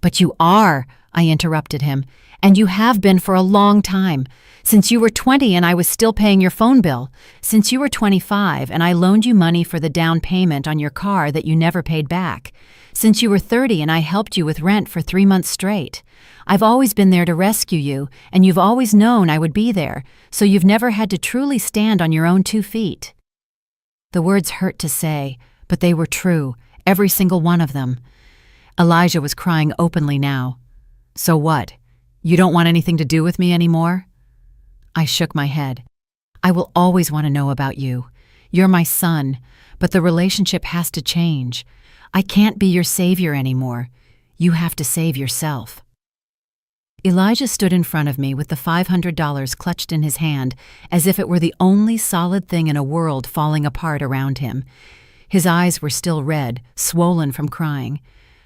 "But you are," I interrupted him, "and you have been for a long time. Since you were 20 and I was still paying your phone bill. Since you were 25 and I loaned you money for the down payment on your car that you never paid back. Since you were 30 and I helped you with rent for 3 months straight. I've always been there to rescue you, and you've always known I would be there, so you've never had to truly stand on your own 2 feet." The words hurt to say, but they were true, every single one of them. Elijah was crying openly now. "So what? You don't want anything to do with me anymore?" I shook my head. "I will always want to know about you. You're my son, but the relationship has to change. I can't be your savior anymore. You have to save yourself." Elijah stood in front of me with the $500 clutched in his hand, as if it were the only solid thing in a world falling apart around him. His eyes were still red, swollen from crying.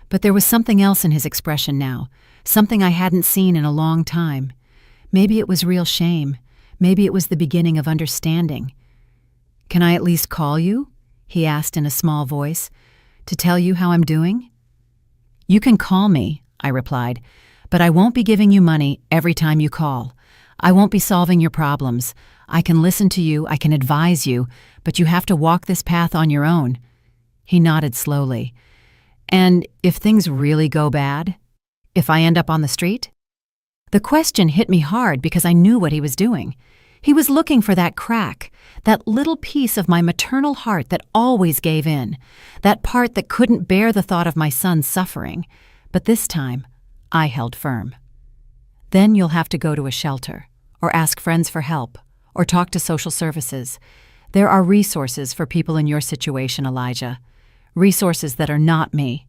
But there was something else in his expression now, something I hadn't seen in a long time. Maybe it was real shame. Maybe it was the beginning of understanding. "Can I at least call you?" he asked in a small voice, "to tell you how I'm doing?" "You can call me," I replied, "but I won't be giving you money every time you call. I won't be solving your problems. I can listen to you, I can advise you, but you have to walk this path on your own." He nodded slowly. "And if things really go bad? If I end up on the street?" The question hit me hard because I knew what he was doing. He was looking for that crack, that little piece of my maternal heart that always gave in, that part that couldn't bear the thought of my son suffering. But this time, I held firm. "Then you'll have to go to a shelter, or ask friends for help, or talk to social services. There are resources for people in your situation, Elijah. Resources that are not me."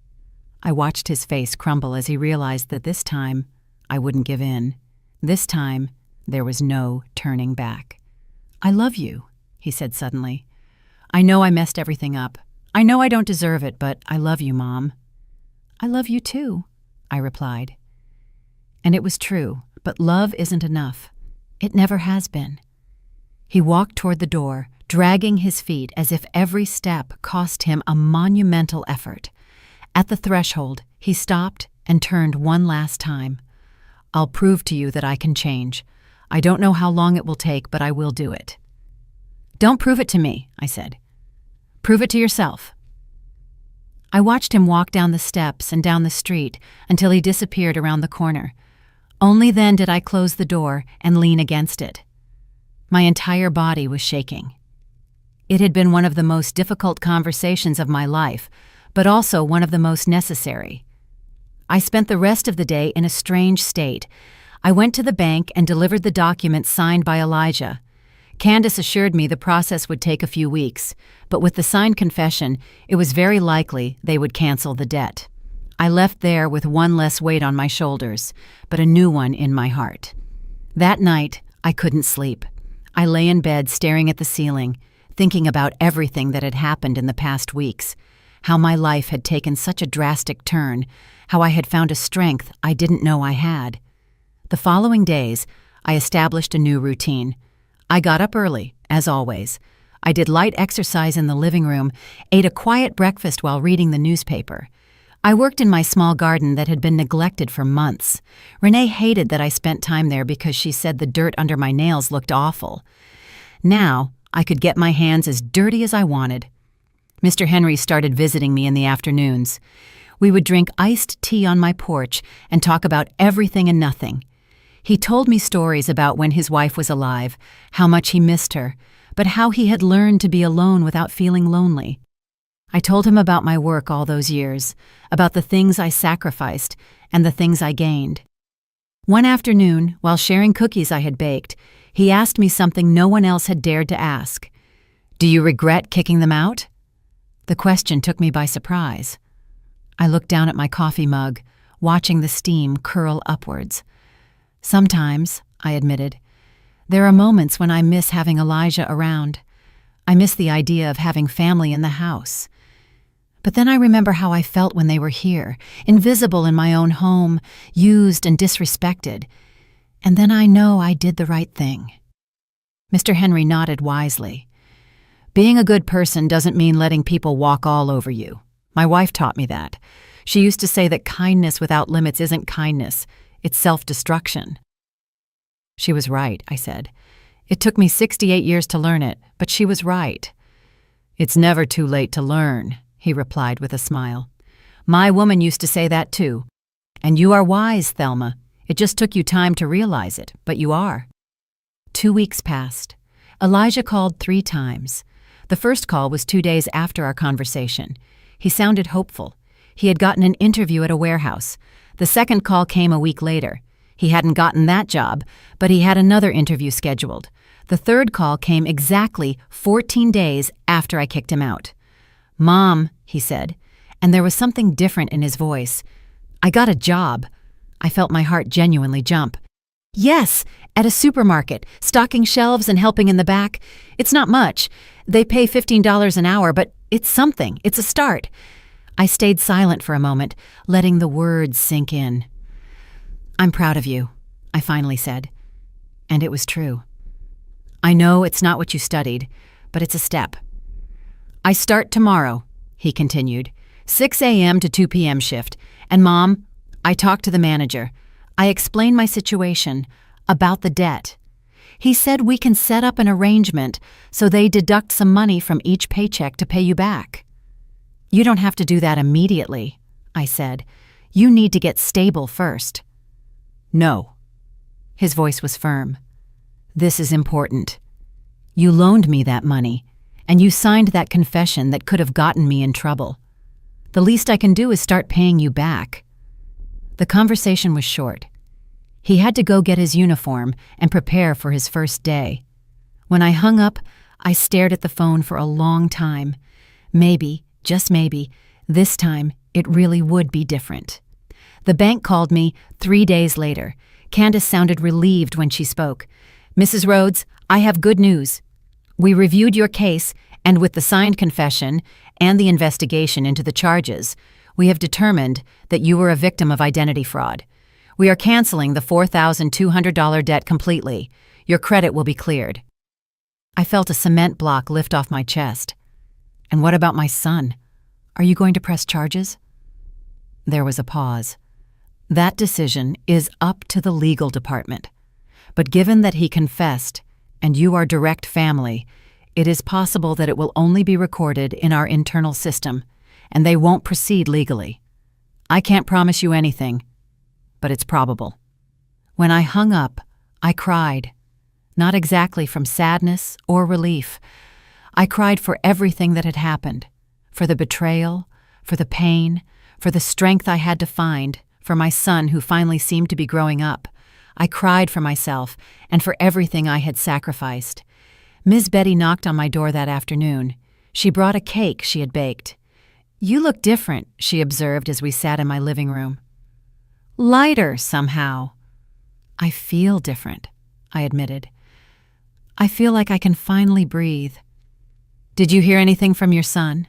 I watched his face crumble as he realized that this time, I wouldn't give in. This time, there was no turning back. "I love you," he said suddenly. "I know I messed everything up. I know I don't deserve it, but I love you, Mom." "I love you too," I replied. And it was true, but love isn't enough. It never has been. He walked toward the door, dragging his feet as if every step cost him a monumental effort. At the threshold, he stopped and turned one last time. "I'll prove to you that I can change. I don't know how long it will take, but I will do it." "Don't prove it to me," I said. "Prove it to yourself." I watched him walk down the steps and down the street until he disappeared around the corner. Only then did I close the door and lean against it. My entire body was shaking. It had been one of the most difficult conversations of my life, but also one of the most necessary. I spent the rest of the day in a strange state. I went to the bank and delivered the documents signed by Elijah. Candace assured me the process would take a few weeks, but with the signed confession, it was very likely they would cancel the debt. I left there with one less weight on my shoulders, but a new one in my heart. That night, I couldn't sleep. I lay in bed staring at the ceiling, thinking about everything that had happened in the past weeks, how my life had taken such a drastic turn, how I had found a strength I didn't know I had. The following days, I established a new routine. I got up early, as always. I did light exercise in the living room, ate a quiet breakfast while reading the newspaper. I worked in my small garden that had been neglected for months. Renee hated that I spent time there because she said the dirt under my nails looked awful. Now, I could get my hands as dirty as I wanted. Mr. Henry started visiting me in the afternoons. We would drink iced tea on my porch and talk about everything and nothing. He told me stories about when his wife was alive, how much he missed her, but how he had learned to be alone without feeling lonely. I told him about my work all those years, about the things I sacrificed and the things I gained. One afternoon, while sharing cookies I had baked, he asked me something no one else had dared to ask. "Do you regret kicking them out?" The question took me by surprise. I looked down at my coffee mug, watching the steam curl upwards. "Sometimes," I admitted. "There are moments when I miss having Elijah around. I miss the idea of having family in the house. But then I remember how I felt when they were here, invisible in my own home, used and disrespected. And then I know I did the right thing." Mr. Henry nodded wisely. "Being a good person doesn't mean letting people walk all over you. My wife taught me that. She used to say that kindness without limits isn't kindness, it's self-destruction." "She was right," I said. "It took me 68 years to learn it, but she was right." "It's never too late to learn," he replied with a smile. "My woman used to say that too. And you are wise, Thelma. It just took you time to realize it, but you are." 2 weeks passed. Elijah called 3 times. The first call was 2 days after our conversation. He sounded hopeful. He had gotten an interview at a warehouse. The second call came a week later. He hadn't gotten that job, but he had another interview scheduled. The third call came exactly 14 days after I kicked him out. "Mom," he said, and there was something different in his voice. "I got a job." I felt my heart genuinely jump. "Yes, at a supermarket, stocking shelves and helping in the back. It's not much. They pay $15 an hour, but it's something. It's a start." I stayed silent for a moment, letting the words sink in. "I'm proud of you," I finally said. And it was true. "I know it's not what you studied, but it's a step." "I start tomorrow," he continued, 6 a.m. to 2 p.m. shift. "And Mom, I talked to the manager. I explained my situation, about the debt. He said we can set up an arrangement so they deduct some money from each paycheck to pay you back." "You don't have to do that immediately," I said. "You need to get stable first." "No." His voice was firm. "This is important. You loaned me that money, and you signed that confession that could have gotten me in trouble. The least I can do is start paying you back." The conversation was short. He had to go get his uniform and prepare for his first day. When I hung up, I stared at the phone for a long time. Maybe, just maybe, this time it really would be different. The bank called me 3 days later. Candace sounded relieved when she spoke. "Mrs. Rhodes, I have good news. We reviewed your case, and with the signed confession and the investigation into the charges, we have determined that you were a victim of identity fraud. We are canceling the $4,200 debt completely. Your credit will be cleared." I felt a cement block lift off my chest. "And what about my son? Are you going to press charges?" There was a pause. "That decision is up to the legal department. But given that he confessed, and you are direct family, it is possible that it will only be recorded in our internal system, and they won't proceed legally. I can't promise you anything, but it's probable." When I hung up, I cried. Not exactly from sadness or relief. I cried for everything that had happened, for the betrayal, for the pain, for the strength I had to find, for my son who finally seemed to be growing up. I cried for myself and for everything I had sacrificed. Ms. Betty knocked on my door that afternoon. She brought a cake she had baked. "You look different," she observed as we sat in my living room. "Lighter, somehow." "I feel different," I admitted. "I feel like I can finally breathe." Did you hear anything from your son?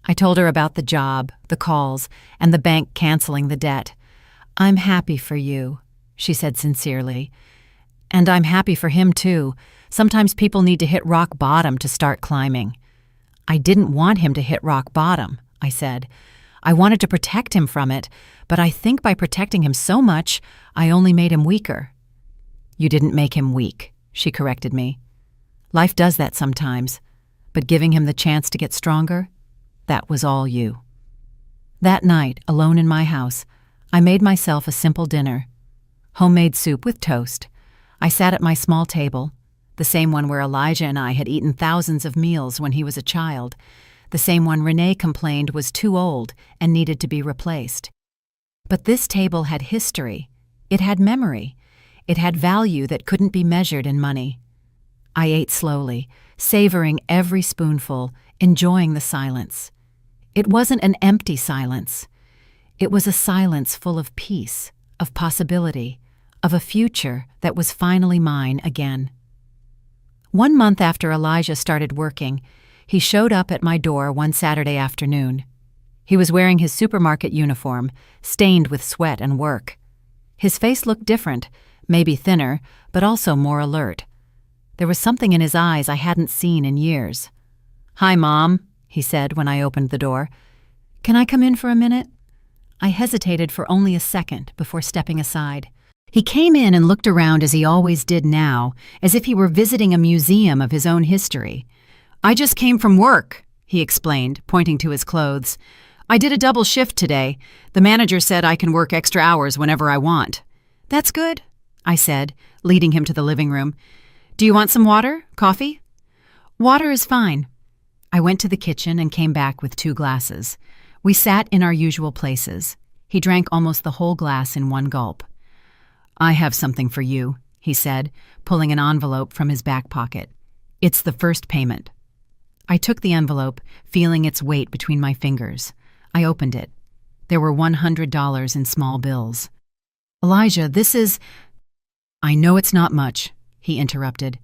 I told her about the job, the calls, and the bank canceling the debt. I'm happy for you, she said sincerely. And I'm happy for him, too. Sometimes people need to hit rock bottom to start climbing. I didn't want him to hit rock bottom, I said. I wanted to protect him from it, but I think by protecting him so much, I only made him weaker. You didn't make him weak, she corrected me. Life does that sometimes, but giving him the chance to get stronger, that was all you. That night, alone in my house, I made myself a simple dinner. Homemade soup with toast. I sat at my small table, the same one where Elijah and I had eaten thousands of meals when he was a child, the same one Renee complained was too old and needed to be replaced. But this table had history. It had memory. It had value that couldn't be measured in money. I ate slowly, savoring every spoonful, enjoying the silence. It wasn't an empty silence. It was a silence full of peace, of possibility, of a future that was finally mine again. 1 month after Elijah started working, he showed up at my door one Saturday afternoon. He was wearing his supermarket uniform, stained with sweat and work. His face looked different, maybe thinner, but also more alert. There was something in his eyes I hadn't seen in years. "Hi, Mom," he said when I opened the door. "Can I come in for a minute?" I hesitated for only a second before stepping aside. He came in and looked around as he always did now, as if he were visiting a museum of his own history. "I just came from work," he explained, pointing to his clothes. "I did a double shift today. The manager said I can work extra hours whenever I want." "That's good," I said, leading him to the living room. "Do you want some water? Coffee?" "Water is fine." I went to the kitchen and came back with 2 glasses. We sat in our usual places. He drank almost the whole glass in one gulp. "I have something for you," he said, pulling an envelope from his back pocket. "It's the first payment." I took the envelope, feeling its weight between my fingers. I opened it. There were $100 in small bills. "Elijah, this is—" "I know it's not much," he interrupted.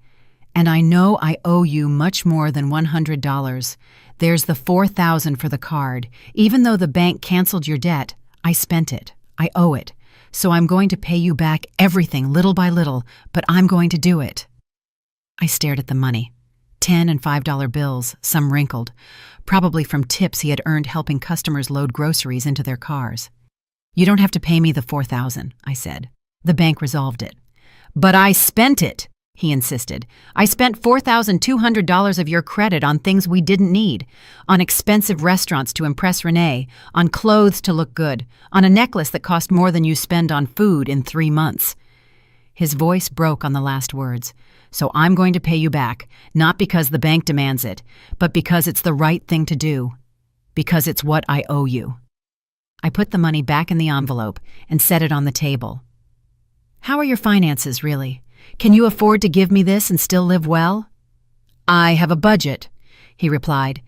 "And I know I owe you much more than $100. There's the $4,000 for the card. Even though the bank canceled your debt, I spent it. I owe it. So I'm going to pay you back everything little by little, but I'm going to do it." I stared at the money. 10 and $5 bills, some wrinkled, probably from tips he had earned helping customers load groceries into their cars. "You don't have to pay me the $4,000, I said. "The bank resolved it." "But I spent it," he insisted. "I spent $4,200 of your credit on things we didn't need, on expensive restaurants to impress Renee, on clothes to look good, on a necklace that cost more than you spend on food in 3 months. His voice broke on the last words. "So I'm going to pay you back, not because the bank demands it, but because it's the right thing to do. Because it's what I owe you." I put the money back in the envelope and set it on the table. "How are your finances, really? Can you afford to give me this and still live well?" "I have a budget," he replied.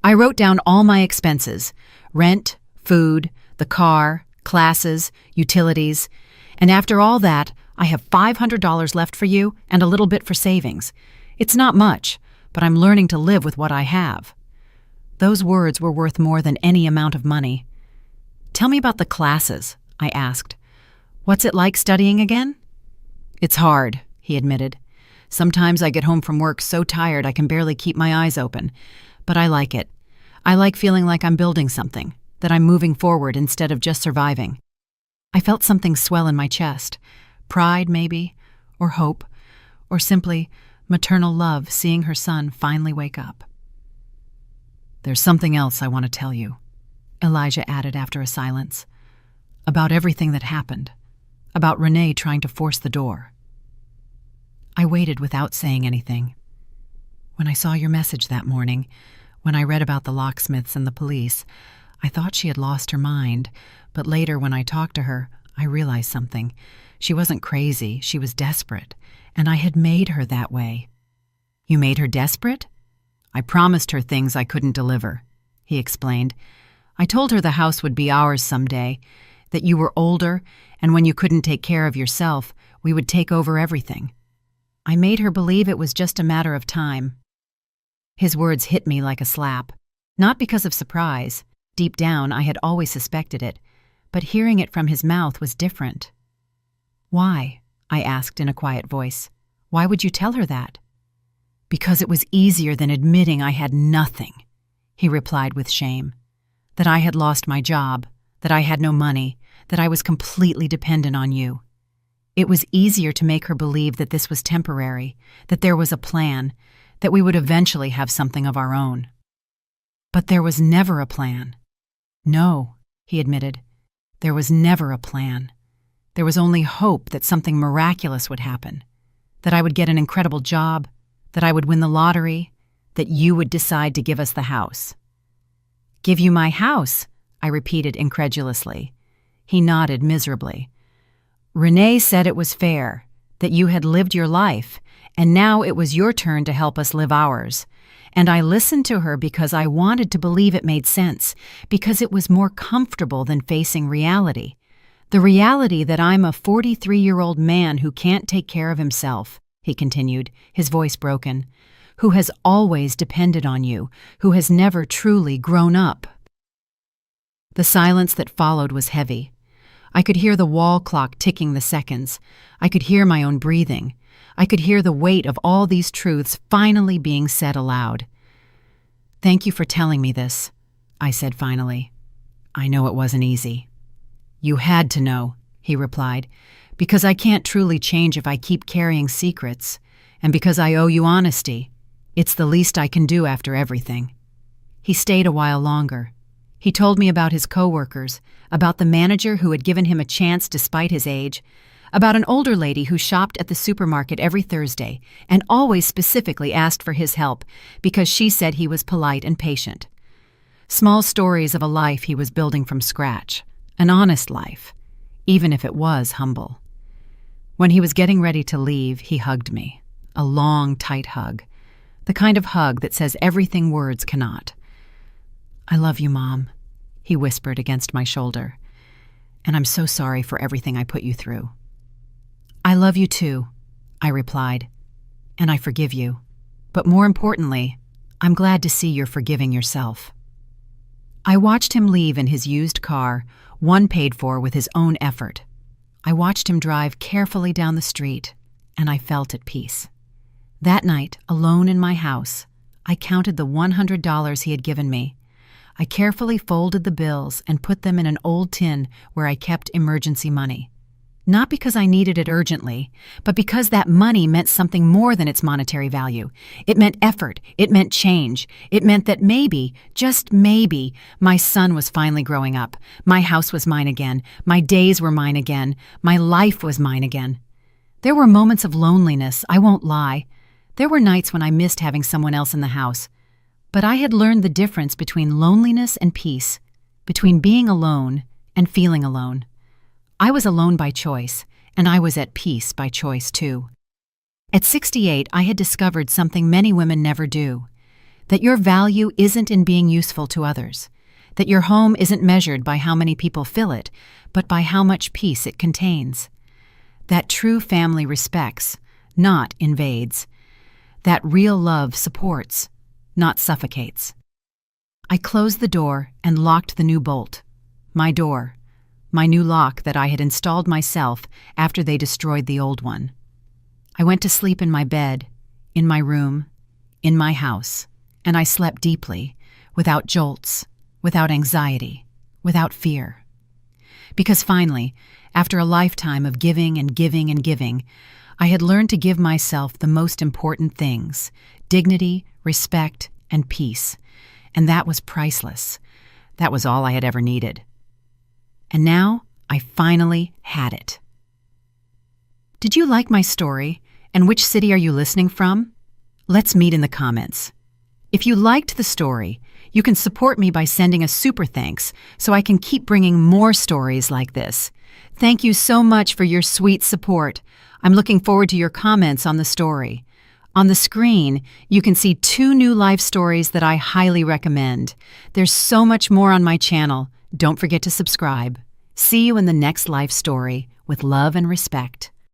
"I wrote down all my expenses: rent, food, the car, classes, utilities. And after all that, I have $500 left for you and a little bit for savings. It's not much, but I'm learning to live with what I have." Those words were worth more than any amount of money. "Tell me about the classes," I asked. "What's it like studying again?" "It's hard," he admitted. "Sometimes I get home from work so tired I can barely keep my eyes open. But I like it. I like feeling like I'm building something, that I'm moving forward instead of just surviving." I felt something swell in my chest. Pride, maybe, or hope, or simply maternal love seeing her son finally wake up. "There's something else I want to tell you," Elijah added after a silence. "About everything that happened. About Renee trying to force the door." I waited without saying anything. "When I saw your message that morning, when I read about the locksmiths and the police, I thought she had lost her mind, but later when I talked to her, I realized something. She wasn't crazy, she was desperate, and I had made her that way." "You made her desperate?" "I promised her things I couldn't deliver," he explained. "I told her the house would be ours someday, that you were older, and when you couldn't take care of yourself, we would take over everything. I made her believe it was just a matter of time." His words hit me like a slap. Not because of surprise. Deep down, I had always suspected it. But hearing it from his mouth was different. "Why?" I asked in a quiet voice. "Why would you tell her that?" "Because it was easier than admitting I had nothing," he replied with shame. "That I had lost my job, that I had no money, that I was completely dependent on you. It was easier to make her believe that this was temporary, that there was a plan, that we would eventually have something of our own." "But there was never a plan." "No," he admitted. "There was never a plan. There was only hope that something miraculous would happen, that I would get an incredible job, that I would win the lottery, that you would decide to give us the house." "Give you my house?" I repeated incredulously. He nodded miserably. "Renee said it was fair, that you had lived your life, and now it was your turn to help us live ours. And I listened to her because I wanted to believe it made sense, because it was more comfortable than facing reality. The reality that I'm a 43-year-old man who can't take care of himself," he continued, his voice broken, "who has always depended on you, who has never truly grown up." The silence that followed was heavy. I could hear the wall clock ticking the seconds. I could hear my own breathing. I could hear the weight of all these truths finally being said aloud. "Thank you for telling me this," I said finally. "I know it wasn't easy." "You had to know," he replied, "because I can't truly change if I keep carrying secrets, and because I owe you honesty. It's the least I can do after everything." He stayed a while longer. He told me about his coworkers, about the manager who had given him a chance despite his age, about an older lady who shopped at the supermarket every Thursday and always specifically asked for his help because she said he was polite and patient. Small stories of a life he was building from scratch, an honest life, even if it was humble. When he was getting ready to leave, he hugged me, a long, tight hug, the kind of hug that says everything words cannot. "I love you, Mom," he whispered against my shoulder, "and I'm so sorry for everything I put you through." "I love you too," I replied, "and I forgive you. But more importantly, I'm glad to see you're forgiving yourself." I watched him leave in his used car, one paid for with his own effort. I watched him drive carefully down the street, and I felt at peace. That night, alone in my house, I counted the $100 he had given me. I carefully folded the bills and put them in an old tin where I kept emergency money. Not because I needed it urgently, but because that money meant something more than its monetary value. It meant effort. It meant change. It meant that maybe, just maybe, my son was finally growing up. My house was mine again. My days were mine again. My life was mine again. There were moments of loneliness, I won't lie. There were nights when I missed having someone else in the house. But I had learned the difference between loneliness and peace, between being alone and feeling alone. I was alone by choice, and I was at peace by choice too. At 68, I had discovered something many women never do, that your value isn't in being useful to others, that your home isn't measured by how many people fill it, but by how much peace it contains, that true family respects, not invades, that real love supports, not suffocates. I closed the door and locked the new bolt, my door, my new lock that I had installed myself after they destroyed the old one. I went to sleep in my bed, in my room, in my house, and I slept deeply, without jolts, without anxiety, without fear. Because finally, after a lifetime of giving and giving and giving, I had learned to give myself the most important things: dignity, respect, and peace. And that was priceless. That was all I had ever needed. And now, I finally had it. Did you like my story? And which city are you listening from? Let's meet in the comments. If you liked the story, you can support me by sending a super thanks so I can keep bringing more stories like this. Thank you so much for your sweet support. I'm looking forward to your comments on the story. On the screen, you can see 2 new life stories that I highly recommend. There's so much more on my channel. Don't forget to subscribe. See you in the next life story with love and respect.